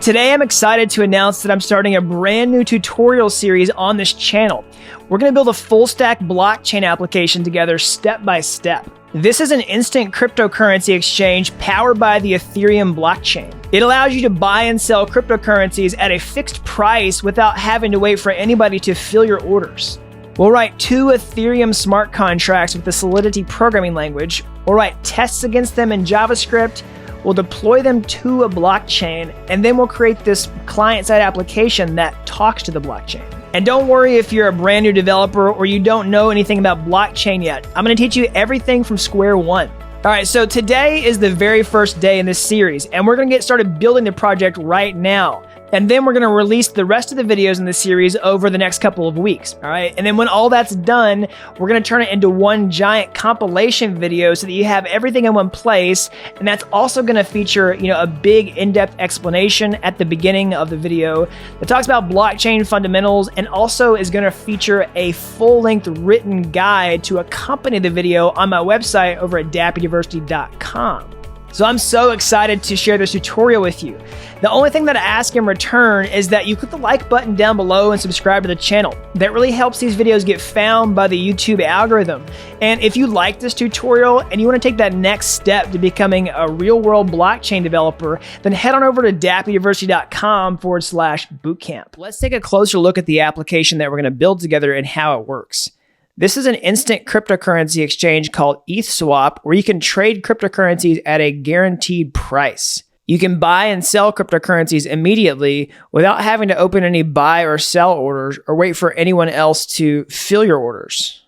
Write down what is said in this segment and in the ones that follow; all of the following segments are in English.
Today I'm excited to announce that I'm starting a brand new tutorial series on this channel. We're going to build a full stack blockchain application together step by step. This is an instant cryptocurrency exchange powered by the Ethereum blockchain. It allows you to buy and sell cryptocurrencies at a fixed price without having to wait for anybody to fill your orders. We'll write 2 Ethereum smart contracts with the Solidity programming language. We'll write tests against them in JavaScript. We'll deploy them to a blockchain, and then we'll create this client-side application that talks to the blockchain. And don't worry if you're a brand new developer or you don't know anything about blockchain yet. I'm going to teach you everything from square one. All right, so today is the very first day in this series, and we're going to get started building the project right now. And then we're going to release the rest of the videos in the series over the next couple of weeks, all right? And then when all that's done, we're going to turn it into one giant compilation video so that you have everything in one place. And that's also going to feature, a big in-depth explanation at the beginning of the video that talks about blockchain fundamentals, and also is going to feature a full-length written guide to accompany the video on my website over at dappuniversity.com. So I'm so excited to share this tutorial with you. The only thing that I ask in return is that you click the like button down below and subscribe to the channel. That really helps these videos get found by the YouTube algorithm. And if you like this tutorial and you want to take that next step to becoming a real-world blockchain developer, then head on over to dappuniversity.com/bootcamp. Let's take a closer look at the application that we're going to build together and how it works. This is an instant cryptocurrency exchange called ETHSwap, where you can trade cryptocurrencies at a guaranteed price. You can buy and sell cryptocurrencies immediately without having to open any buy or sell orders or wait for anyone else to fill your orders.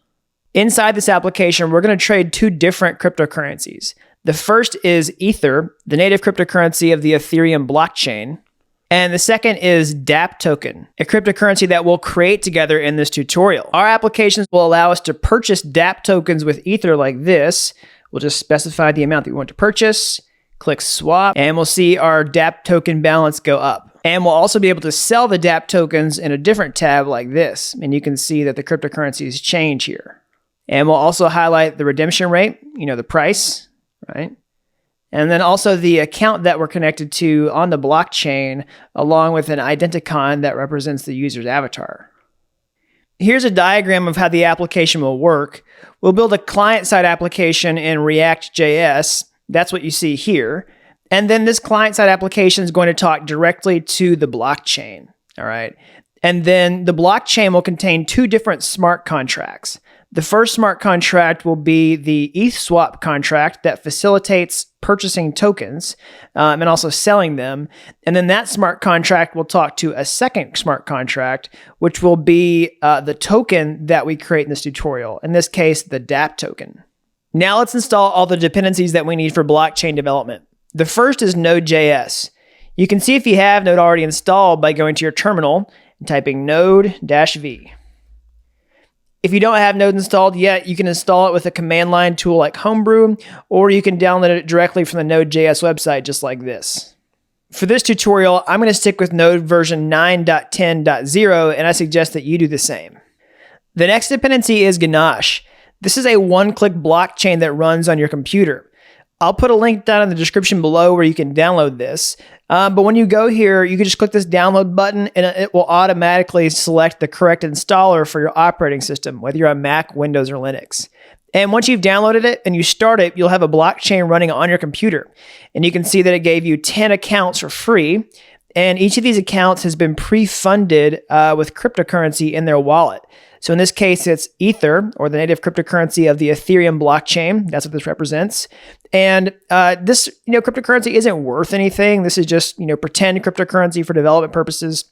Inside this application, we're going to trade 2 different cryptocurrencies. The first is Ether, the native cryptocurrency of the Ethereum blockchain. And the second is Dapp token, a cryptocurrency that we'll create together in this tutorial. Our applications will allow us to purchase Dapp tokens with Ether like this. We'll just specify the amount that we want to purchase, click swap, and we'll see our Dapp token balance go up. And we'll also be able to sell the Dapp tokens in a different tab like this. And you can see that the cryptocurrencies change here. And we'll also highlight the redemption rate, the price, right? And then also the account that we're connected to on the blockchain, along with an identicon that represents the user's avatar. Here's a diagram of how the application will work. We'll build a client-side application in React.js. That's what you see here. And then this client-side application is going to talk directly to the blockchain, all right? And then the blockchain will contain 2 different smart contracts. The first smart contract will be the ETHSwap contract that facilitates purchasing tokens and also selling them. And then that smart contract will talk to a second smart contract, which will be the token that we create in this tutorial. In this case, the Dapp token. Now let's install all the dependencies that we need for blockchain development. The first is Node.js. You can see if you have Node already installed by going to your terminal and typing node-v. If you don't have Node installed yet, you can install it with a command line tool like Homebrew, or you can download it directly from the Node.js website just like this. For this tutorial, I'm going to stick with Node version 9.10.0, and I suggest that you do the same. The next dependency is Ganache. This is a one-click blockchain that runs on your computer. I'll put a link down in the description below where you can download this. But when you go here, you can just click this download button and it will automatically select the correct installer for your operating system, whether you're on Mac, Windows, or Linux. And once you've downloaded it and you start it, you'll have a blockchain running on your computer. And you can see that it gave you 10 accounts for free. And each of these accounts has been pre-funded with cryptocurrency in their wallet. So in this case, it's Ether, or the native cryptocurrency of the Ethereum blockchain. That's what this represents. And this, cryptocurrency isn't worth anything. This is just, pretend cryptocurrency for development purposes.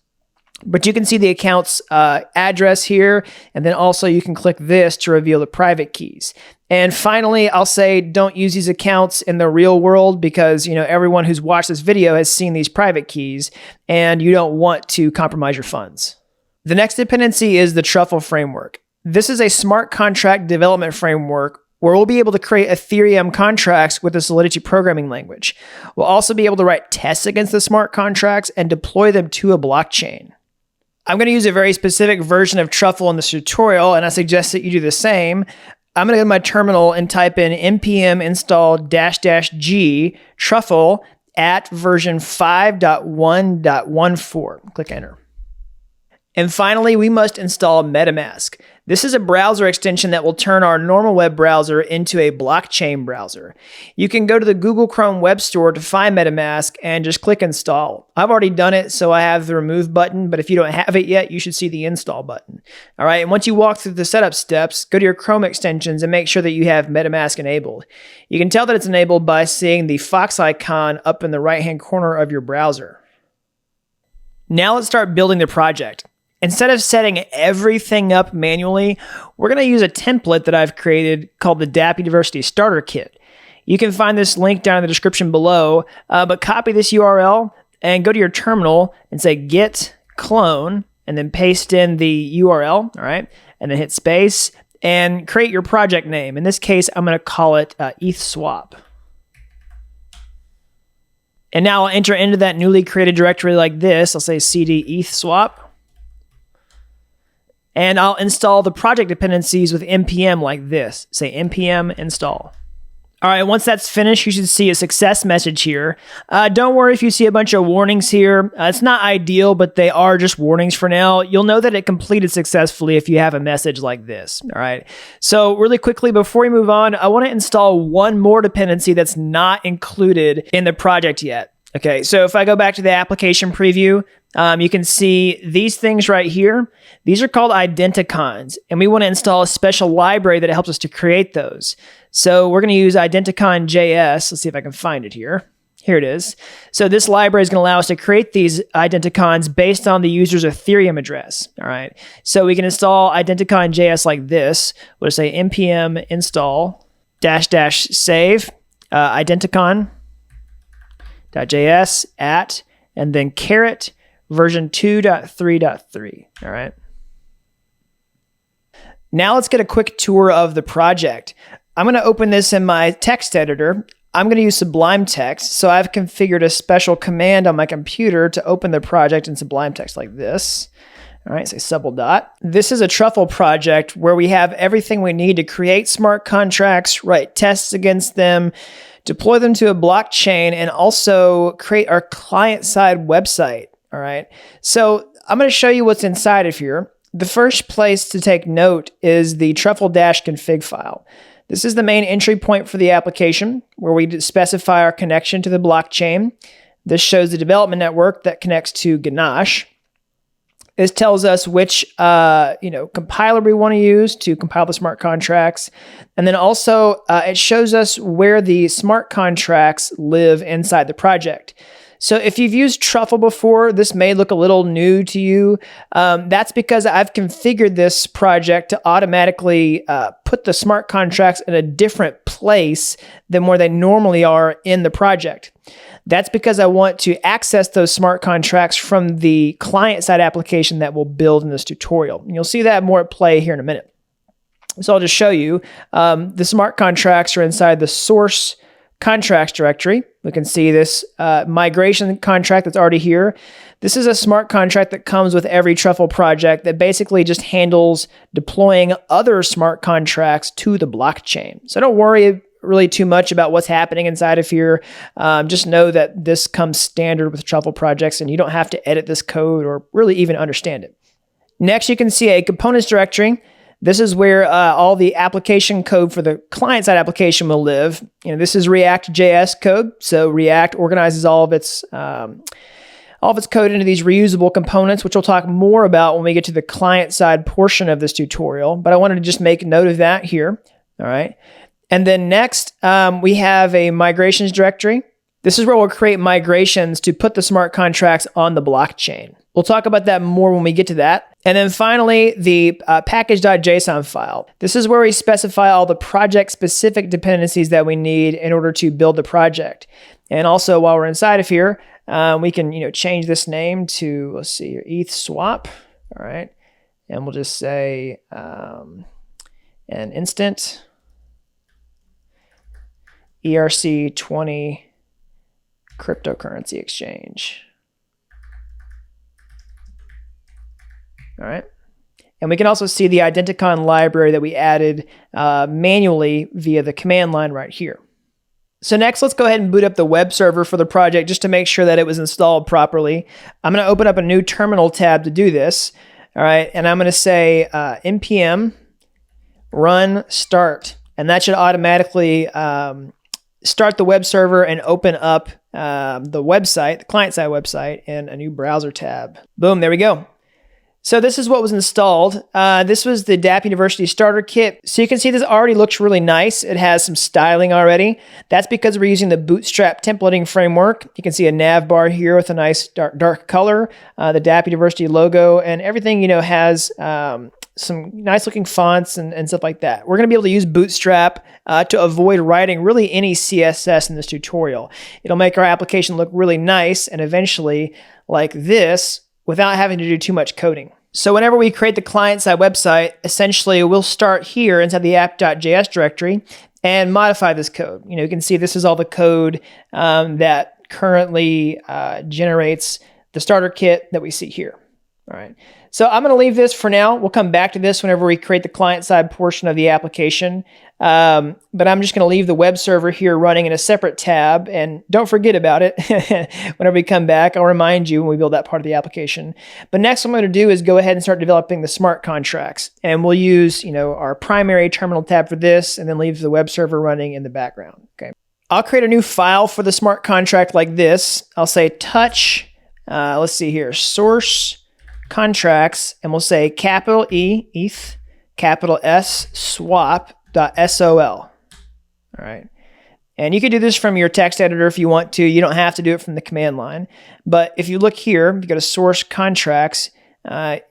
But you can see the account's address here, and then also you can click this to reveal the private keys. And finally, I'll say don't use these accounts in the real world because, everyone who's watched this video has seen these private keys, and you don't want to compromise your funds. The next dependency is the Truffle framework. This is a smart contract development framework where we'll be able to create Ethereum contracts with the Solidity programming language. We'll also be able to write tests against the smart contracts and deploy them to a blockchain. I'm going to use a very specific version of Truffle in this tutorial, and I suggest that you do the same. I'm going to go to my terminal and type in npm install --g truffle, at version 5.1.14. Click enter. And finally, we must install Metamask. This is a browser extension that will turn our normal web browser into a blockchain browser. You can go to the Google Chrome Web Store to find Metamask and just click install. I've already done it, so I have the remove button, but if you don't have it yet, you should see the install button. All right, and once you walk through the setup steps, go to your Chrome extensions and make sure that you have Metamask enabled. You can tell that it's enabled by seeing the Fox icon up in the right-hand corner of your browser. Now let's start building the project. Instead of setting everything up manually, we're going to use a template that I've created called the Dapp University Starter Kit. You can find this link down in the description below, but copy this URL and go to your terminal and say git clone and then paste in the URL, all right? And then hit space and create your project name. In this case, I'm going to call it ETH swap. And now I'll enter into that newly created directory like this. I'll say cd ETH swap. And I'll install the project dependencies with npm like this. Say npm install. All right, once that's finished, you should see a success message here. Don't worry if you see a bunch of warnings here. It's not ideal, but they are just warnings for now. You'll know that it completed successfully if you have a message like this. All right, so really quickly, before we move on, I want to install one more dependency that's not included in the project yet. Okay, so if I go back to the application preview, you can see these things right here. These are called identicons, and we want to install a special library that helps us to create those. So we're going to use identicon.js. Let's see if I can find it here. Here it is. So this library is going to allow us to create these identicons based on the user's Ethereum address. All right, so we can install identicon.js like this. We'll say npm install -- save identicon.js at, and then caret version 2.3.3. All right. Now let's get a quick tour of the project. I'm going to open this in my text editor. I'm going to use Sublime Text. So I've configured a special command on my computer to open the project in Sublime Text like this. All right, say subble dot. This is a truffle project where we have everything we need to create smart contracts, write tests against them, deploy them to a blockchain, and also create our client-side website. All right, so I'm going to show you what's inside of here. The first place to take note is the truffle-config file. This is the main entry point for the application where we specify our connection to the blockchain. This shows the development network that connects to Ganache. This tells us which compiler we want to use to compile the smart contracts. And then also it shows us where the smart contracts live inside the project. So if you've used Truffle before, this may look a little new to you. That's because I've configured this project to automatically put the smart contracts in a different place than where they normally are in the project. That's because I want to access those smart contracts from the client-side application that we'll build in this tutorial. And you'll see that more at play here in a minute. So I'll just show you. The smart contracts are inside the source contracts directory. We can see this migration contract that's already here. This is a smart contract that comes with every Truffle project that basically just handles deploying other smart contracts to the blockchain. So don't worry really too much about what's happening inside of here. Just know that this comes standard with Truffle projects and you don't have to edit this code or really even understand it. Next, you can see a components directory. This is where all the application code for the client-side application will live. This is React.js code. So React organizes all of its code into these reusable components, which we'll talk more about when we get to the client-side portion of this tutorial. But I wanted to just make note of that here. All right. And then next, we have a migrations directory. This is where we'll create migrations to put the smart contracts on the blockchain. We'll talk about that more when we get to that. And then finally, the package.json file. This is where we specify all the project-specific dependencies that we need in order to build the project. And also, while we're inside of here, we can change this name to, let's see here, ETH swap. All right, and we'll just say an instant ERC20 cryptocurrency exchange. All right. And we can also see the Identicon library that we added manually via the command line right here. So next, let's go ahead and boot up the web server for the project just to make sure that it was installed properly. I'm going to open up a new terminal tab to do this. All right, and I'm going to say npm run start, and that should automatically start the web server and open up the website, the client-side website, in a new browser tab. Boom, there we go. So this is what was installed. This was the Dapp University Starter Kit. So you can see this already looks really nice. It has some styling already. That's because we're using the Bootstrap templating framework. You can see a nav bar here with a nice dark color, the Dapp University logo, and everything, you know, has some nice looking fonts and stuff like that. We're going to be able to use Bootstrap to avoid writing really any CSS in this tutorial. It'll make our application look really nice and eventually like this, without having to do too much coding. So whenever we create the client-side website, essentially we'll start here inside the app.js directory and modify this code. You know, you can see this is all the code that currently generates the starter kit that we see here. All right. So I'm going to leave this for now. We'll come back to this whenever we create the client-side portion of the application. But I'm just going to leave the web server here running in a separate tab, and don't forget about it. Whenever we come back, I'll remind you when we build that part of the application. But next, what I'm going to do is go ahead and start developing the smart contracts, and we'll use, you know, our primary terminal tab for this, and then leave the web server running in the background. Okay. I'll create a new file for the smart contract like this. I'll say touch. Let's see here, source contracts, and we'll say capital E, ETH, capital S, swap.sol. All right. And you can do this from your text editor if you want to. You don't have to do it from the command line. But if you look here, you go to source contracts,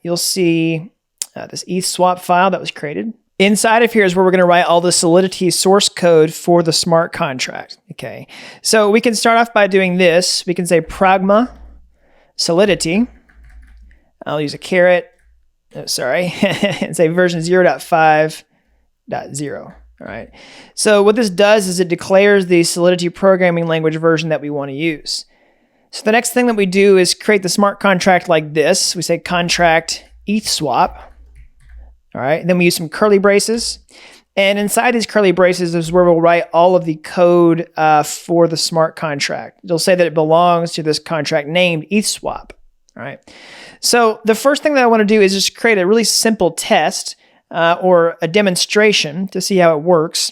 you'll see this ETH swap file that was created. Inside of here is where we're going to write all the Solidity source code for the smart contract. Okay. So we can start off by doing this. We can say pragma Solidity. I'll use a caret, and say version 0.5.0. All right. So what this does is it declares the Solidity programming language version that we want to use. So the next thing that we do is create the smart contract like this. We say contract ETH swap. All right. Then we use some curly braces. And inside these curly braces is where we'll write all of the code for the smart contract. It'll say that it belongs to this contract named ETH swap. All right. So the first thing that I want to do is just create a really simple test or a demonstration to see how it works.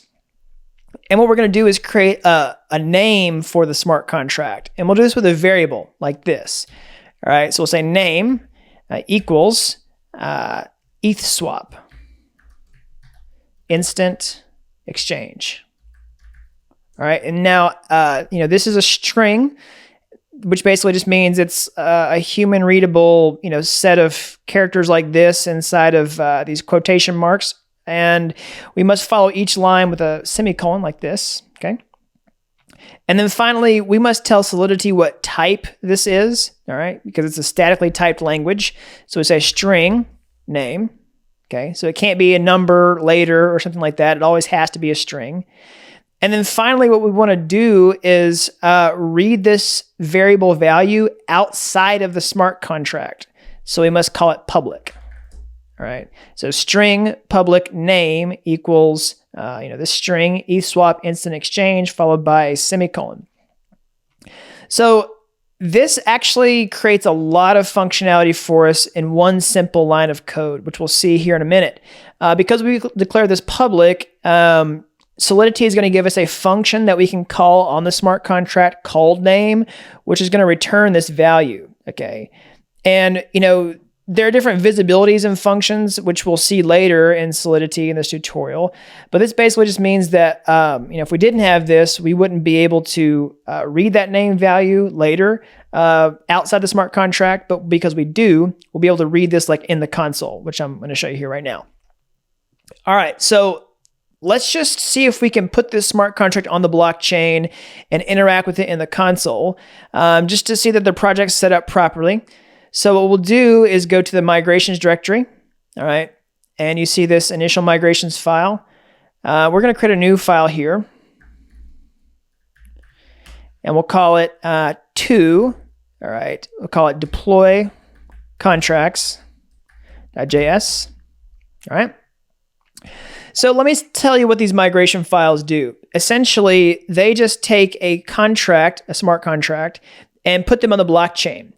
And what we're going to do is create a name for the smart contract. And we'll do this with a variable like this. All right. So we'll say name equals ETH swap instant exchange. All right. And now, this is a string, which basically just means it's a human readable, set of characters like this inside of these quotation marks. And we must follow each line with a semicolon like this, okay? And then finally, we must tell Solidity what type this is, all right? Because it's a statically typed language. So we say string name, okay? So it can't be a number later or something like that. It always has to be a string. And then finally, what we want to do is read this variable value outside of the smart contract. So we must call it public. All right. So string public name equals, this string ETH swap instant exchange followed by a semicolon. So this actually creates a lot of functionality for us in one simple line of code, which we'll see here in a minute. Because we declare this public, Solidity is going to give us a function that we can call on the smart contract called name, which is going to return this value, okay? And, there are different visibilities and functions, which we'll see later in Solidity in this tutorial. But this basically just means that, if we didn't have this, we wouldn't be able to read that name value later outside the smart contract. But because we do, we'll be able to read this like in the console, which I'm going to show you here right now. All right, so let's just see if we can put this smart contract on the blockchain and interact with it in the console, just to see that the project's set up properly. So what we'll do is go to the migrations directory, all right? And you see this initial migrations file. We're going to create a new file here. And we'll call it all right? We'll call it deploy contracts.js, all right? So let me tell you what these migration files do. Essentially, they just take a contract, a smart contract, and put them on the blockchain.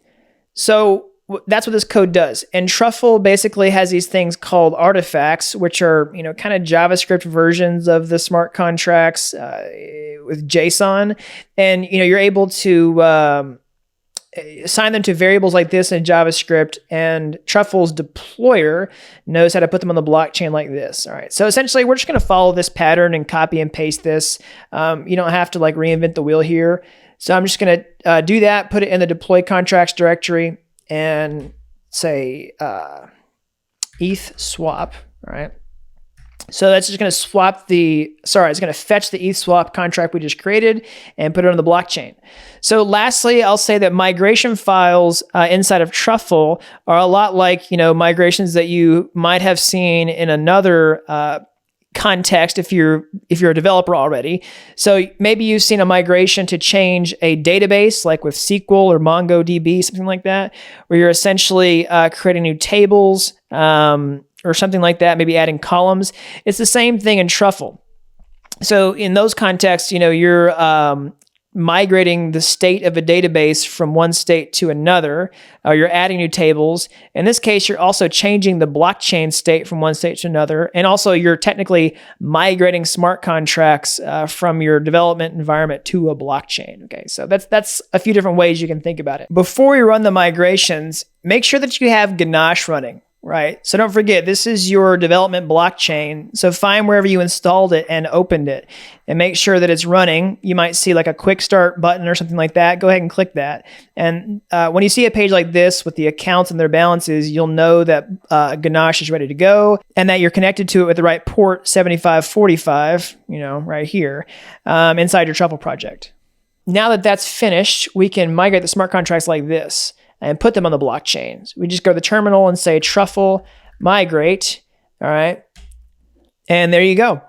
So that's what this code does. And Truffle basically has these things called artifacts, which are, kind of JavaScript versions of the smart contracts with JSON. And, you're able to assign them to variables like this in JavaScript, and Truffle's deployer knows how to put them on the blockchain like this. All right. So essentially, we're just going to follow this pattern and copy and paste this. You don't have to reinvent the wheel here. So I'm just going to do that, put it in the deploy contracts directory, and say ETH swap. All right. So that's just going to it's going to fetch the ETH swap contract we just created and put it on the blockchain. So lastly, I'll say that migration files inside of Truffle are a lot like, migrations that you might have seen in another context if you're a developer already. So maybe you've seen a migration to change a database like with SQL or MongoDB, something like that, where you're essentially creating new tables, or something like that, maybe adding columns. It's the same thing in Truffle. So in those contexts, you're migrating the state of a database from one state to another. You're adding new tables. In this case, you're also changing the blockchain state from one state to another. And also you're technically migrating smart contracts from your development environment to a blockchain. Okay, so that's a few different ways you can think about it. Before we run the migrations, make sure that you have Ganache running. Right. So don't forget, this is your development blockchain. So find wherever you installed it and opened it and make sure that it's running. You might see a quick start button or something like that. Go ahead and click that. And when you see a page like this with the accounts and their balances, you'll know that Ganache is ready to go and that you're connected to it with the right port 7545, right here inside your Truffle project. Now that that's finished, we can migrate the smart contracts like this and put them on the blockchain. So we just go to the terminal and say Truffle migrate. All right. And there you go.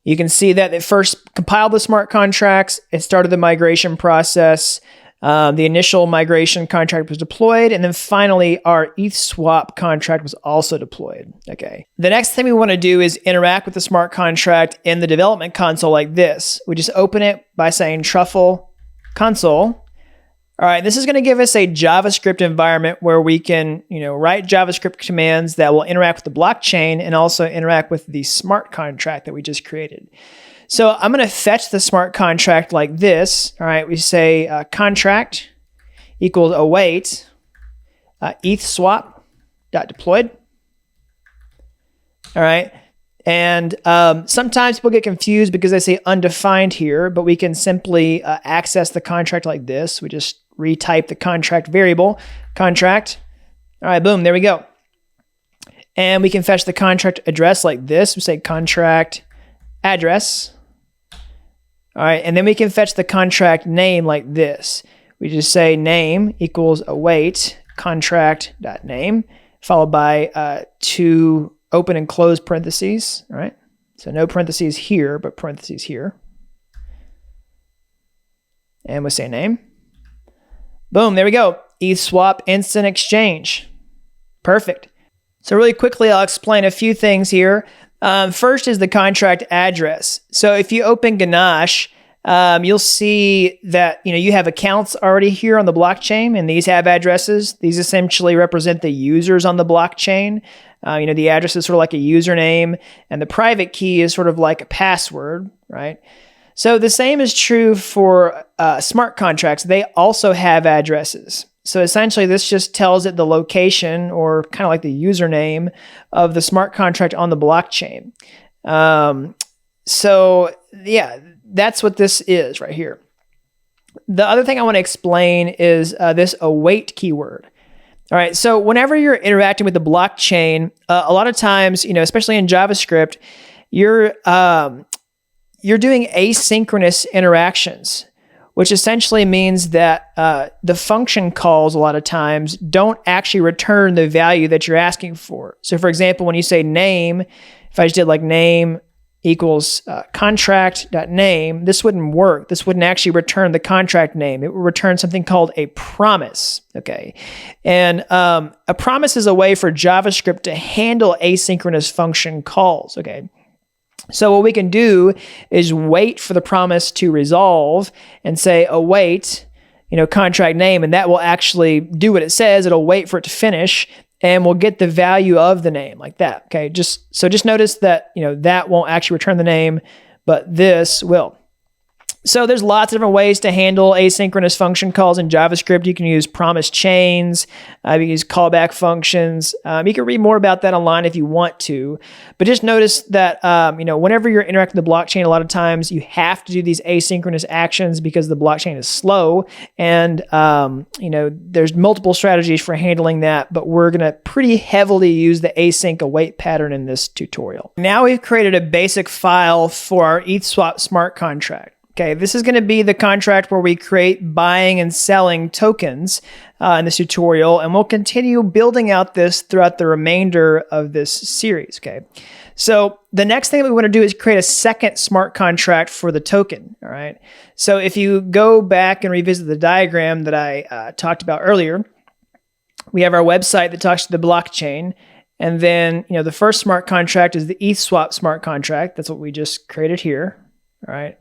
You can see that it first compiled the smart contracts. It started the migration process. The initial migration contract was deployed. And then finally, our ETH swap contract was also deployed. Okay. The next thing we want to do is interact with the smart contract in the development console like this. We just open it by saying Truffle console. All right, this is going to give us a JavaScript environment where we can, write JavaScript commands that will interact with the blockchain and also interact with the smart contract that we just created. So I'm going to fetch the smart contract like this. All right, we say contract equals await ETH swap dot deployed. All right. And sometimes people get confused because they say undefined here, but we can simply access the contract like this. We just retype the contract variable, contract. All right, boom, there we go. And we can fetch the contract address like this. We say contract address. All right, and then we can fetch the contract name like this. We just say name equals await contract.name, followed by two open and close parentheses. All right, so no parentheses here, but parentheses here. And we say name. Boom, there we go. ETH swap instant exchange. Perfect. So really quickly, I'll explain a few things here. First is the contract address. So if you open Ganache, you'll see that you have accounts already here on the blockchain, and these have addresses. These essentially represent the users on the blockchain. The address is sort of like a username, and the private key is sort of like a password, right? So the same is true for smart contracts. They also have addresses. So essentially, this just tells it the location or kind of like the username of the smart contract on the blockchain. So yeah, that's what this is right here. The other thing I want to explain is this await keyword. All right, so whenever you're interacting with the blockchain, a lot of times, especially in JavaScript, you're doing asynchronous interactions, which essentially means that the function calls a lot of times don't actually return the value that you're asking for. So for example, when you say name, if I just did like name equals contract.name, this wouldn't work. This wouldn't actually return the contract name. It would return something called a promise, okay? And a promise is a way for JavaScript to handle asynchronous function calls, okay? So what we can do is wait for the promise to resolve and say await, contract name, and that will actually do what it says. It'll wait for it to finish, and we'll get the value of the name like that. Okay, just notice that that won't actually return the name, but this will. So there's lots of different ways to handle asynchronous function calls in JavaScript. You can use promise chains. You can use callback functions. You can read more about that online if you want to. But just notice that whenever you're interacting with the blockchain, a lot of times you have to do these asynchronous actions because the blockchain is slow. And there's multiple strategies for handling that. But we're going to pretty heavily use the async await pattern in this tutorial. Now we've created a basic file for our ETH swap smart contract. Okay, this is going to be the contract where we create buying and selling tokens in this tutorial, and we'll continue building out this throughout the remainder of this series, okay? So the next thing that we want to do is create a second smart contract for the token, all right? So if you go back and revisit the diagram that I talked about earlier, we have our website that talks to the blockchain, and then the first smart contract is the ETH swap smart contract. That's what we just created here. All right.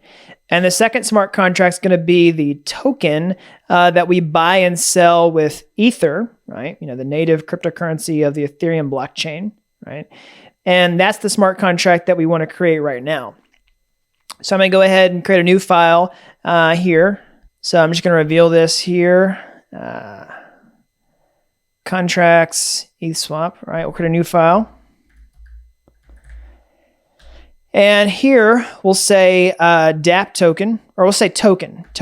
And the second smart contract is going to be the token that we buy and sell with Ether, right? The native cryptocurrency of the Ethereum blockchain, right? And that's the smart contract that we want to create right now. So I'm going to go ahead and create a new file here. So I'm just going to reveal this here. Contracts, ETH swap, right? We'll create a new file. And here we'll say Dapp token, or we'll say token.sol,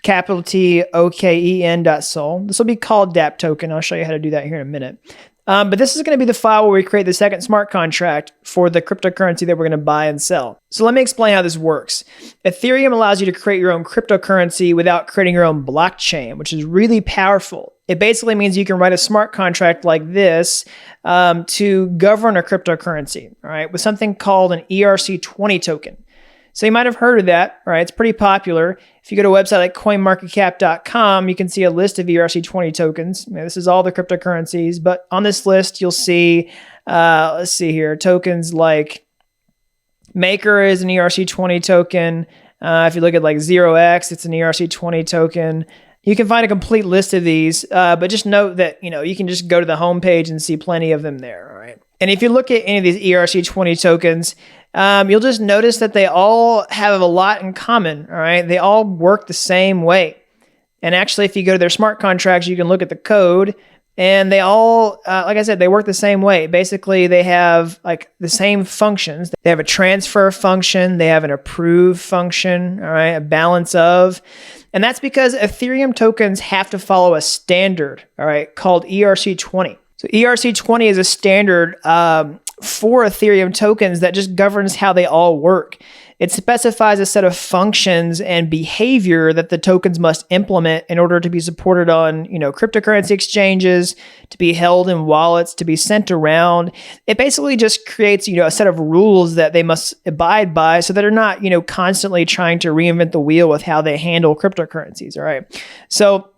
capital T OKEN.sol. This will be called Dapp token. I'll show you how to do that here in a minute. But this is going to be the file where we create the second smart contract for the cryptocurrency that we're going to buy and sell. So let me explain how this works. Ethereum allows you to create your own cryptocurrency without creating your own blockchain, which is really powerful. It basically means you can write a smart contract like this to govern a cryptocurrency, all right, with something called an ERC20 token. So you might have heard of that, right? It's pretty popular. If you go to a website like coinmarketcap.com, you can see a list of ERC20 tokens. This is all the cryptocurrencies, but on this list, you'll see, let's see here, tokens like Maker is an ERC20 token. If you look at like 0x, it's an ERC20 token. You can find a complete list of these, but just note that, you can just go to the homepage and see plenty of them there, all right? And if you look at any of these ERC20 tokens, you'll just notice that they all have a lot in common, all right? They all work the same way. And actually, if you go to their smart contracts, you can look at the code, and they all, like I said, they work the same way. Basically, they have like the same functions. They have a transfer function, they have an approve function, all right, a balance of. And that's because Ethereum tokens have to follow a standard, all right, called ERC20. So ERC20 is a standard for Ethereum tokens that just governs how they all work. It specifies a set of functions and behavior that the tokens must implement in order to be supported on, cryptocurrency exchanges, to be held in wallets, to be sent around. It basically just creates, a set of rules that they must abide by so that they're not, constantly trying to reinvent the wheel with how they handle cryptocurrencies, all right? So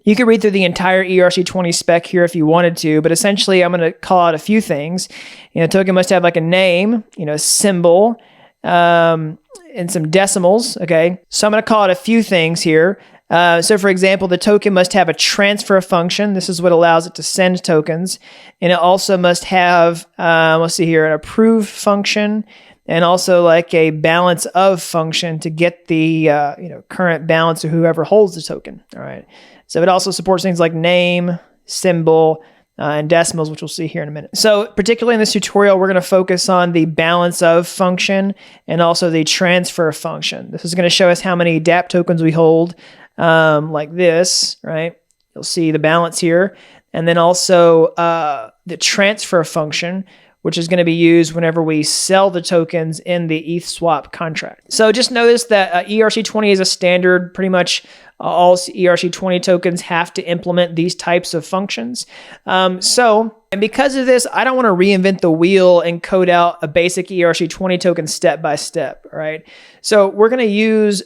you could read through the entire ERC20 spec here if you wanted to, but essentially I'm going to call out a few things. Token must have like a name, symbol, and some decimals, okay? So I'm going to call out a few things here. So for example, the token must have a transfer function. This is what allows it to send tokens. And it also must have, let's see here, an approve function, and also like a balance of function to get the current balance of whoever holds the token, all right? So it also supports things like name, symbol, and decimals, which we'll see here in a minute. So particularly in this tutorial, we're going to focus on the balance of function and also the transfer function. This is going to show us how many Dapp tokens we hold, like this, right? You'll see the balance here. And then also the transfer function, which is going to be used whenever we sell the tokens in the ETH swap contract. So just notice that ERC20 is a standard. Pretty much all ERC20 tokens have to implement these types of functions. And because of this, I don't want to reinvent the wheel and code out a basic ERC20 token step by step, all right? So we're going to use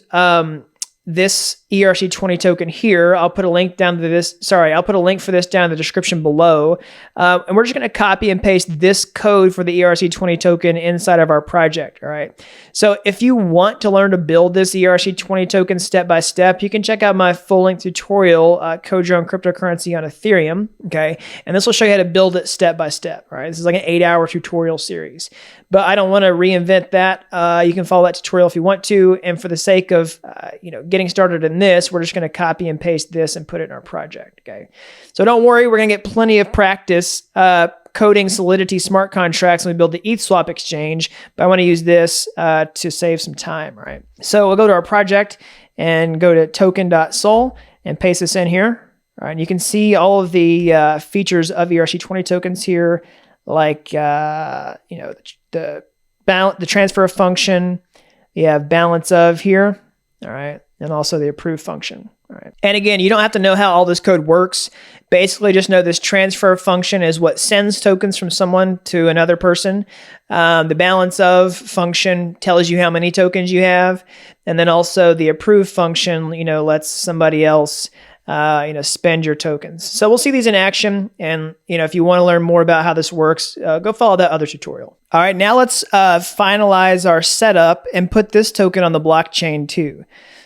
this ERC20 token here. I'll put a link down to this. Sorry, I'll put a link for this down in the description below. And we're just going to copy and paste this code for the ERC20 token inside of our project. All right. So if you want to learn to build this ERC20 token step by step, you can check out my full length tutorial, Code Your Own Cryptocurrency on Ethereum. Okay. And this will show you how to build it step by step. All right. This is like an 8-hour tutorial series, but I don't want to reinvent that. You can follow that tutorial if you want to. And for the sake of, getting started in this, we're just going to copy and paste this and put it in our project. Okay. So don't worry, we're going to get plenty of practice coding Solidity smart contracts when we build the ETH swap exchange, but I want to use this to save some time. All right. So we'll go to our project and go to token.sol and paste this in here. All right. And you can see all of the features of ERC20 tokens here, like, the transfer function. You have balance of here. All right. And also the approve function. All right. And again, you don't have to know how all this code works. Basically, just know this transfer function is what sends tokens from someone to another person. The balance of function tells you how many tokens you have. And then also the approve function, lets somebody else, spend your tokens. So we'll see these in action. And, if you want to learn more about how this works, go follow that other tutorial. All right. Now let's finalize our setup and put this token on the blockchain too.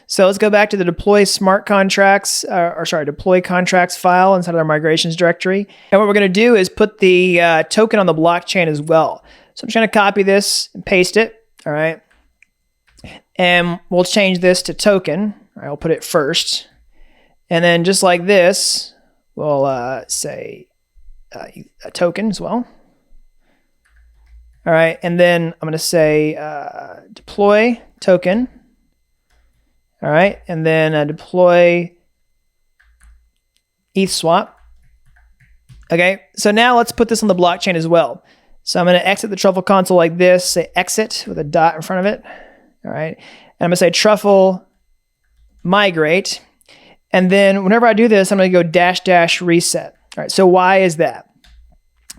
So let's go back to the deploy contracts file inside of our migrations directory. And what we're going to do is put the token on the blockchain as well. So I'm just going to copy this and paste it. All right. And we'll change this to token. All right, I'll put it first. And then just like this, we'll say a token as well. All right. And then I'm going to say deploy token. All right, and then deploy ETH swap. Okay, so now let's put this on the blockchain as well. So I'm going to exit the truffle console like this, say exit with a dot in front of it. All right, and I'm going to say truffle migrate. And then whenever I do this, I'm going to go -- reset. All right, so why is that?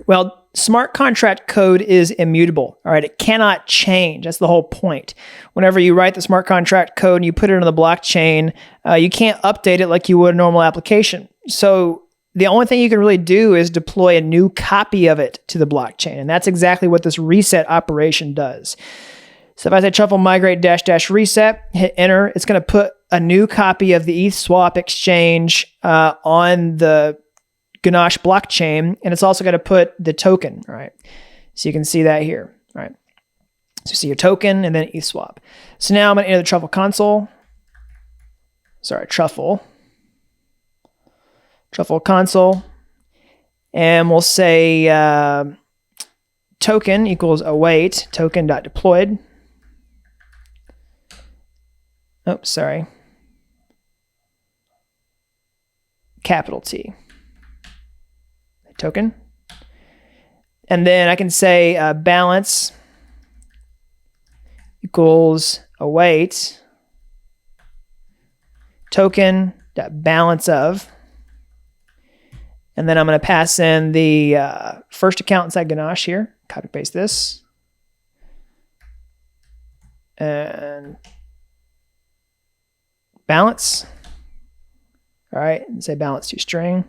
Well, smart contract code is immutable. All right, it cannot change. That's the whole point. Whenever you write the smart contract code and you put it on the blockchain, you can't update it like you would a normal application. So the only thing you can really do is deploy a new copy of it to the blockchain. And that's exactly what this reset operation does. So if I say truffle migrate -- reset, hit enter, it's going to put a new copy of the ETH swap exchange on the Ganache blockchain, and it's also going to put the token. All right, so you can see that here. All right, so you see your token and then ETH swap. So now I'm going to enter the truffle console. Sorry, truffle console, and we'll say token equals await token.deployed. Oh, sorry. Capital T. Token. And then I can say balance equals await token balance of. And then I'm going to pass in the first account inside Ganache here. Copy paste this. And balance. All right, and say balance to string.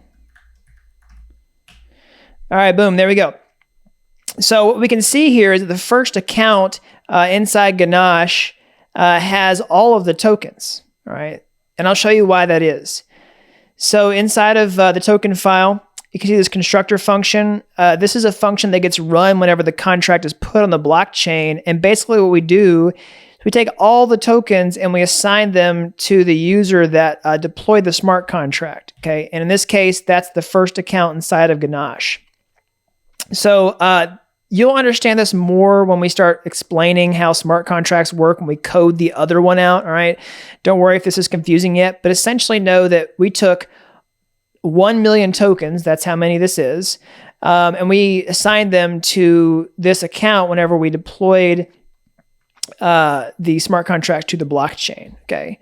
All right, boom, there we go. So what we can see here is that the first account inside Ganache has all of the tokens, all right? And I'll show you why that is. So inside of the token file, you can see this constructor function. This is a function that gets run whenever the contract is put on the blockchain. And basically what we do is we take all the tokens and we assign them to the user that deployed the smart contract, okay? And in this case, that's the first account inside of Ganache. So you'll understand this more when we start explaining how smart contracts work when we code the other one out, all right? Don't worry if this is confusing yet, but essentially know that we took 1 million tokens, that's how many this is, and we assigned them to this account whenever we deployed the smart contract to the blockchain, okay?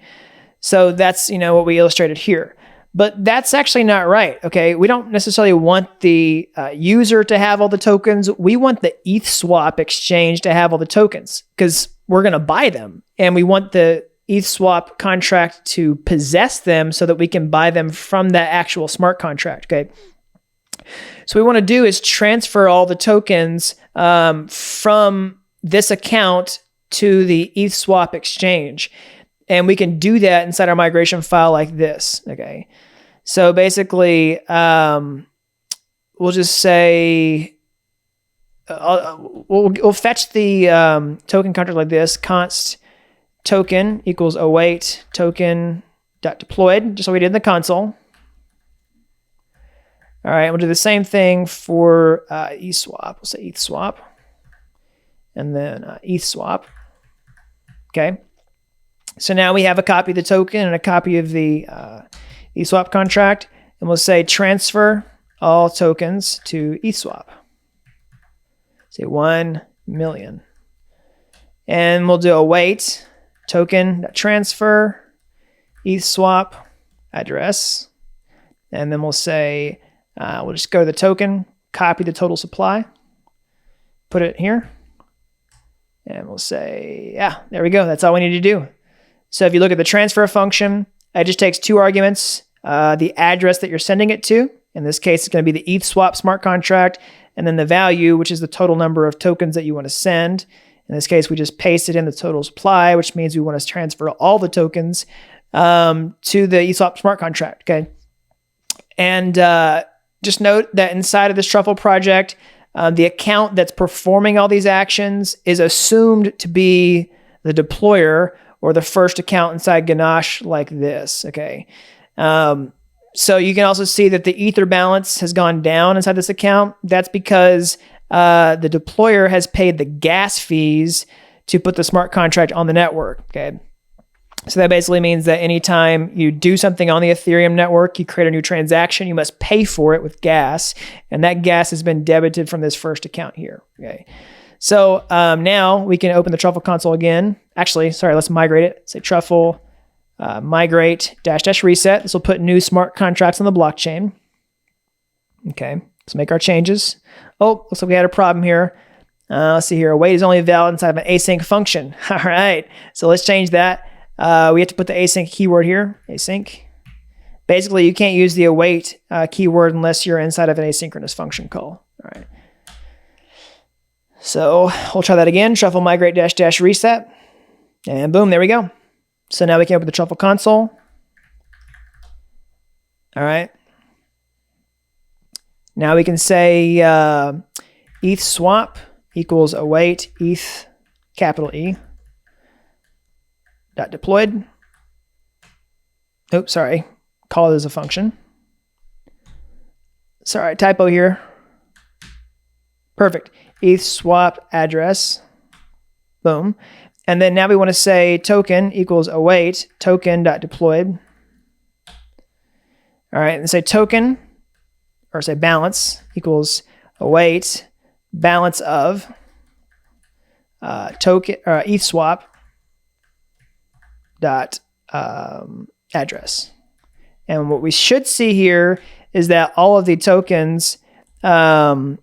So that's, what we illustrated here. But that's actually not right, okay? We don't necessarily want the user to have all the tokens. We want the ETH swap exchange to have all the tokens because we're going to buy them. And we want the ETH swap contract to possess them so that we can buy them from that actual smart contract. Okay. So what we want to do is transfer all the tokens from this account to the ETH swap exchange. And we can do that inside our migration file like this. Okay. So basically, we'll just say, we'll fetch the token contract like this. Const token equals await token dot deployed, just like we did in the console. All right, we'll do the same thing for ETH swap. We'll say ETH swap, and then ETH swap. Okay. So now we have a copy of the token and a copy of the ETH swap contract, and we'll say transfer all tokens to ETH swap. Say 1 million, and we'll do await token transfer ETH swap address, and then we'll say we'll just go to the token, copy the total supply, put it here, and we'll say, yeah, there we go. That's all we need to do. So if you look at the transfer function, it just takes 2 arguments, the address that you're sending it to. In this case, it's going to be the ETH swap smart contract, and then the value, which is the total number of tokens that you want to send. In this case, we just pasted in the total supply, which means we want to transfer all the tokens to the ETH swap smart contract. Okay. And just note that inside of this Truffle project, the account that's performing all these actions is assumed to be the deployer or the first account inside Ganache like this. Okay. So you can also see that the Ether balance has gone down inside this account. That's because the deployer has paid the gas fees to put the smart contract on the network. Okay. So that basically means that anytime you do something on the Ethereum network, you create a new transaction, you must pay for it with gas. And that gas has been debited from this first account here. Okay. So now we can open the Truffle console again. Actually, sorry, let's migrate it. Say Truffle migrate -- reset. This will put new smart contracts on the blockchain. Okay, let's make our changes. Oh, looks like we had a problem here. Let's see here. Await is only valid inside of an async function. All right, so let's change that. We have to put the async keyword here. Async. Basically, you can't use the await keyword unless you're inside of an asynchronous function call. All right. So we'll try that again. Truffle migrate -- reset. And boom, there we go. So now we can open the Truffle console. All right. Now we can say ETH swap equals await ETH capital E dot deployed. Oops, sorry. Call it as a function. Sorry, typo here. Perfect. ETH swap address. Boom. And then now we want to say token equals await token dot deployed. All right, and say token, or say balance equals await balance of token ETH swap dot address. And what we should see here is that all of the tokens are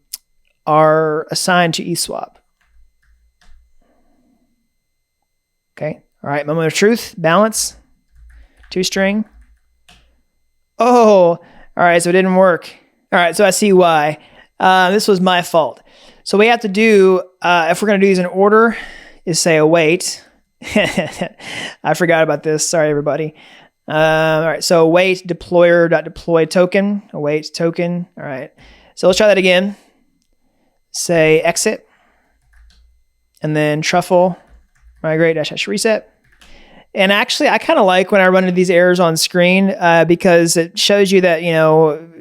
assigned to ETH swap. Okay. All right. Moment of truth. Balance. ToString. Oh. All right. So it didn't work. All right. So I see why. This was my fault. So what we have to do, if we're going to do these in order, is say await. I forgot about this. Sorry, everybody. All right. So await deployer.deploy token. Await token. All right. So let's try that again. Say exit. And then truffle migrate -- reset. And actually, I kind of like when I run into these errors on screen because it shows you that,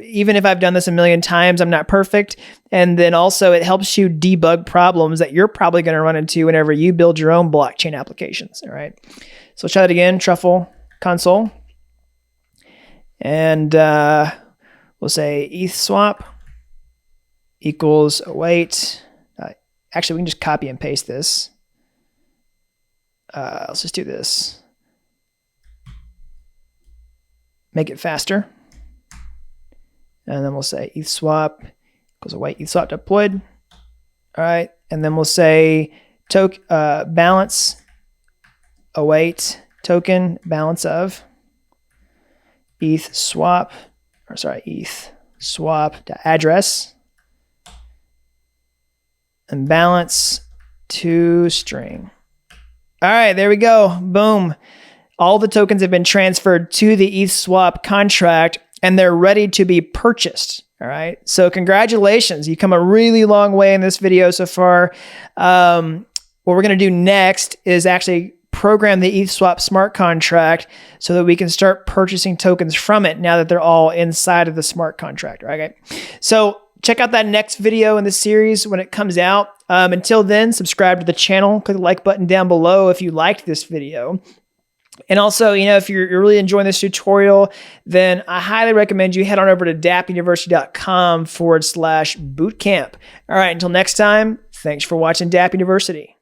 even if I've done this a million times, I'm not perfect. And then also it helps you debug problems that you're probably going to run into whenever you build your own blockchain applications. All right. So let's try that again. Truffle console. And we'll say ETH swap equals await. Actually, we can just copy and paste this. Let's just do this. Make it faster. And then we'll say ETH swap equals await ETH swap deployed. All right. And then we'll say balance await token balance of ETH swap, or sorry, ETH swap address and balance to string. All right, there we go. Boom. All the tokens have been transferred to the ETH swap contract and they're ready to be purchased. All right. So congratulations. You come a really long way in this video so far. What we're going to do next is actually program the ETH swap smart contract so that we can start purchasing tokens from it now that they're all inside of the smart contract. Okay. So check out that next video in the series when it comes out. Until then, subscribe to the channel, click the like button down below if you liked this video. And also, if you're really enjoying this tutorial, then I highly recommend you head on over to dappuniversity.com/bootcamp. All right, until next time, thanks for watching Dapp University.